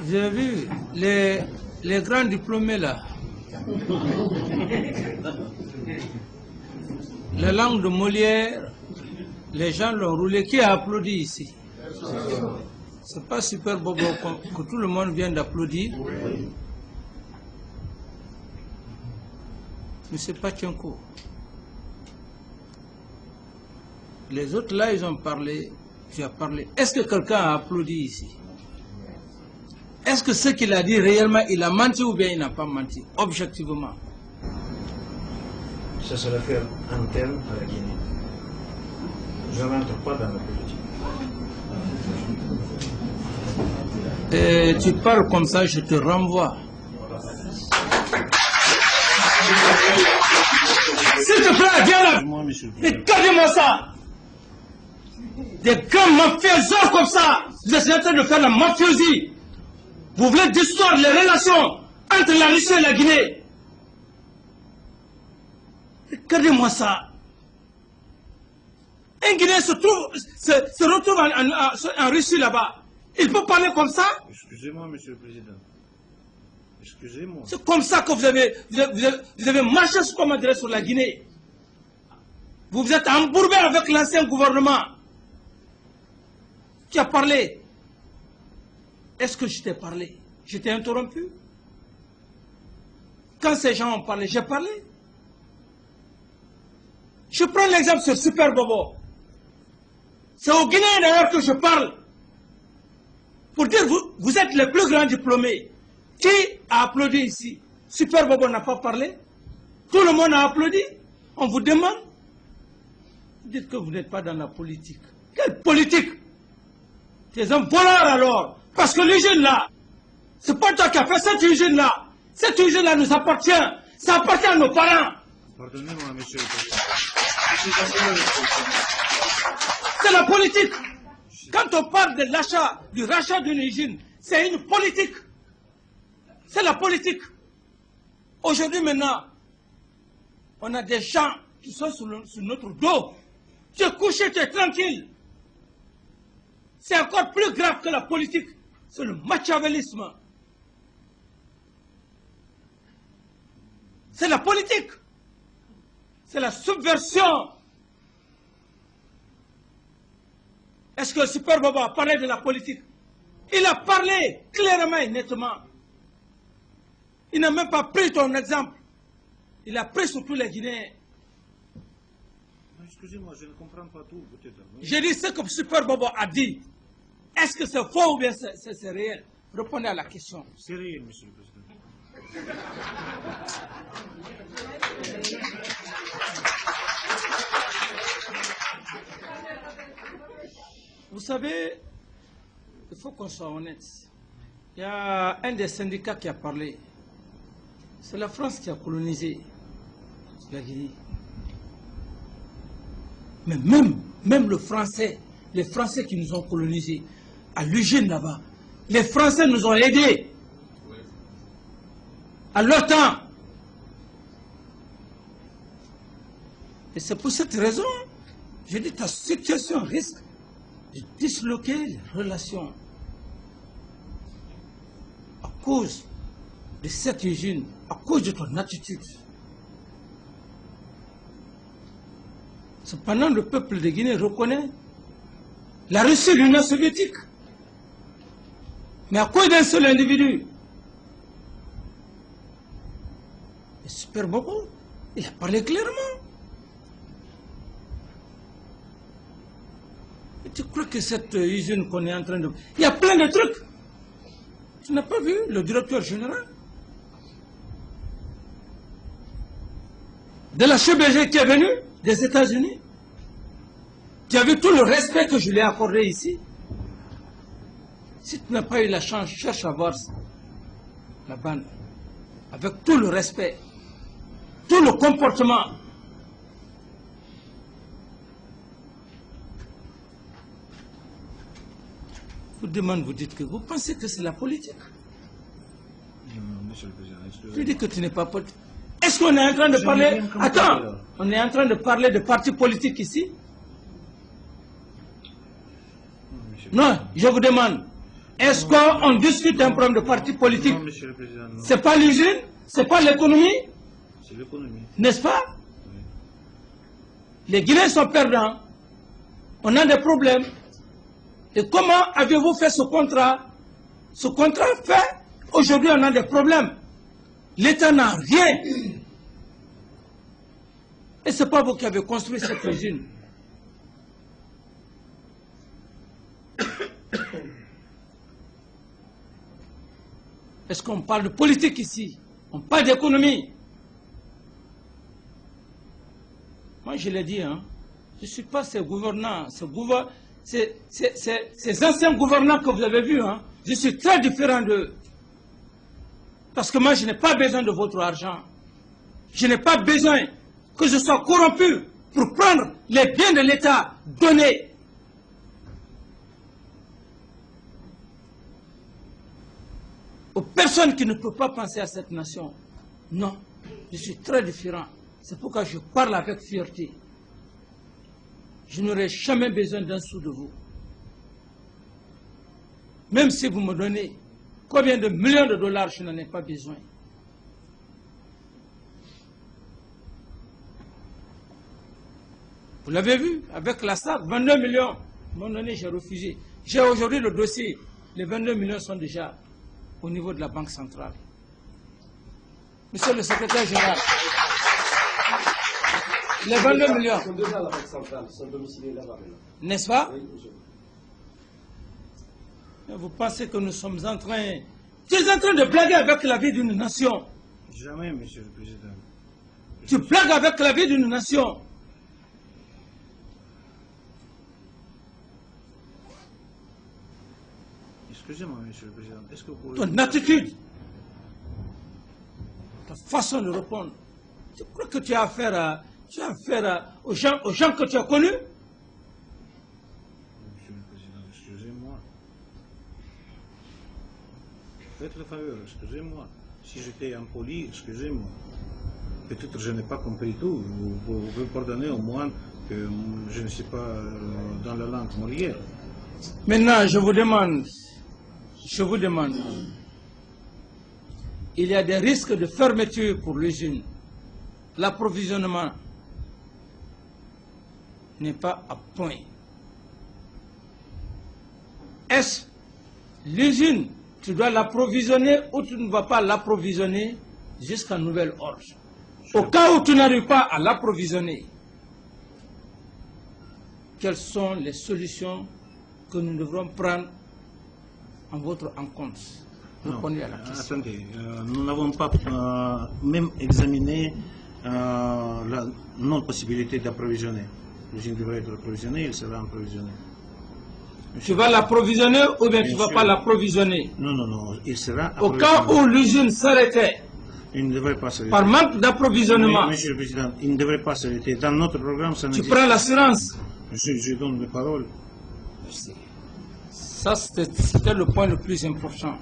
J'ai vu les grands diplômés là. La langue de Molière, les gens l'ont roulé. Qui a applaudi ici? C'est pas Super Bobo que tout le monde vient d'applaudir. Mais c'est pas Tchenko. Les autres là, ils ont parlé. Tu as parlé. Est-ce que quelqu'un a applaudi ici? Est-ce que ce qu'il a dit réellement, il a menti ou bien il n'a pas menti, objectivement? Ça serait faire interne à la Guinée. Je ne rentre pas dans la politique. Et tu parles comme ça, je te renvoie. S'il te plaît, viens là. Regardez-moi ça. Des grands mafiosos comme ça. Vous êtes en train de faire la mafiosie. Vous voulez distorder les relations entre la Russie et la Guinée. Regardez-moi ça. Un Guinéen se retrouve en Russie là-bas. Il peut parler comme ça? Excusez-moi, Monsieur le Président. Excusez-moi. C'est comme ça que vous avez marché sur la Guinée. Vous vous êtes embourbé avec l'ancien gouvernement. Tu as parlé. Est-ce que je t'ai parlé? Je t'ai interrompu? Quand ces gens ont parlé, j'ai parlé. Je prends l'exemple sur Super Bobo. C'est aux Guinéens d'ailleurs que je parle. Pour dire, vous êtes les plus grands diplômés. Qui a applaudi ici? Super Bobo n'a pas parlé. Tout le monde a applaudi. On vous demande. Vous dites que vous n'êtes pas dans la politique. Quelle politique? Tu es un voleur alors. Parce que l'usine là, c'est pas toi qui as fait cette usine là. Cette usine là nous appartient. Ça appartient à nos parents. Pardonnez-moi, Monsieur le Président. C'est la politique. Quand on parle de l'achat, du rachat d'une usine, c'est une politique. C'est la politique. Aujourd'hui maintenant, on a des gens qui sont sur notre dos. Tu es couché, tu es tranquille. C'est encore plus grave que la politique. C'est le machiavélisme. C'est la politique. C'est la subversion. Est-ce que Super Bobo a parlé de la politique? Il a parlé clairement et nettement. Il n'a même pas pris ton exemple. Il a pris sur tous les Guinéens. Excusez-moi, je ne comprends pas tout, peut-être. J'ai dit ce que Super Bobo a dit. Est-ce que c'est faux ou bien c'est réel? Répondez à la question. C'est réel, Monsieur le Président. Vous savez, il faut qu'on soit honnête. Il y a un des syndicats qui a parlé. C'est la France qui a colonisé la Guinée. Mais même les Français qui nous ont colonisés, à l'usine là-bas, les Français nous ont aidés. À leur temps. Et c'est pour cette raison, je dis, ta situation risque de disloquer les relations à cause de cette usine, à cause de ton attitude. Cependant, le peuple de Guinée reconnaît la Russie et l'Union soviétique. Mais à cause d'un seul individu, le Super Bobo, il a parlé clairement. Et tu crois que cette usine qu'on est en train de... Il y a plein de trucs. Tu n'as pas vu le directeur général de la CBG qui est venu des États-Unis? Tu as vu tout le respect que je lui ai accordé ici? Si tu n'as pas eu la chance, cherche à voir la bande. Avec tout le respect, tout le comportement. Vous demandez, vous dites que vous pensez que c'est la politique. Non, Monsieur le Président, excusez-moi. Tu dis que tu n'es pas politique. Est-ce qu'on est en train de parler... Attends, on est en train de parler de partis politiques ici? Non, je vous demande, est-ce qu'on discute un problème de parti politique? Non, Monsieur le Président, non. C'est pas l'usine? C'est pas l'économie? C'est l'économie. N'est-ce pas? Oui. Les Guinéens sont perdants. On a des problèmes. Et comment avez-vous fait ce contrat? Ce contrat fait, aujourd'hui on a des problèmes. L'État n'a rien. Et ce n'est pas vous qui avez construit cette usine. Est-ce qu'on parle de politique ici? On parle d'économie. Moi, je l'ai dit, hein, je ne suis pas ces gouvernants, ces anciens gouvernants que vous avez vus. Hein, je suis très différent d'eux. Parce que moi, je n'ai pas besoin de votre argent. Je n'ai pas besoin que je sois corrompu pour prendre les biens de l'État donnés. Aux personnes qui ne peuvent pas penser à cette nation. Non, je suis très différent. C'est pourquoi je parle avec fierté. Je n'aurai jamais besoin d'un sou de vous. Même si vous me donnez combien de millions de dollars, je n'en ai pas besoin. Vous l'avez vu, avec la SAC, 22 millions. Mon donné, j'ai refusé. J'ai aujourd'hui le dossier. Les 22 millions sont déjà au niveau de la Banque centrale. Monsieur le secrétaire général, les 22 millions. Ils sont déjà à la Banque centrale, ils sont domiciliés là-bas. N'est-ce pas? Oui, monsieur. Vous pensez que nous sommes en train... Tu es en train de blaguer avec la vie d'une nation. Jamais, Monsieur le Président. Tu blagues avec la vie d'une nation. Excusez-moi, Monsieur le Président. Est-ce que vous pouvez... Ton attitude, ta façon de répondre. Tu crois que tu as affaire, aux gens que tu as connus? Monsieur le Président, excusez-moi. Faites le faveur, excusez-moi. Si j'étais impoli, excusez-moi. Peut-être que je n'ai pas compris tout. Vous pouvez pardonner au moins que je ne suis pas dans la langue molière. Maintenant, je vous demande, il y a des risques de fermeture pour l'usine. L'approvisionnement n'est pas à point. Est-ce l'usine, tu dois l'approvisionner ou tu ne vas pas l'approvisionner jusqu'à nouvel ordre? Au cas où tu n'arrives pas à l'approvisionner, quelles sont les solutions que nous devrons prendre en votre encontre? Répondez à la question. Attendez, nous n'avons pas même examiné la non-possibilité d'approvisionner. L'usine devrait être approvisionnée, il sera approvisionné. Tu vas l'approvisionner ou bien tu ne vas sûr. pas l'approvisionner? Non, non, non, il sera Au approvisionné. cas où l'usine s'arrêtait Il ne devrait pas s'arrêter. par manque d'approvisionnement, Monsieur le Président, il ne devrait pas s'arrêter. Dans notre programme, ça tu n'existe prends pas. l'assurance. Je donne mes paroles. Ça, c'était le point le plus important.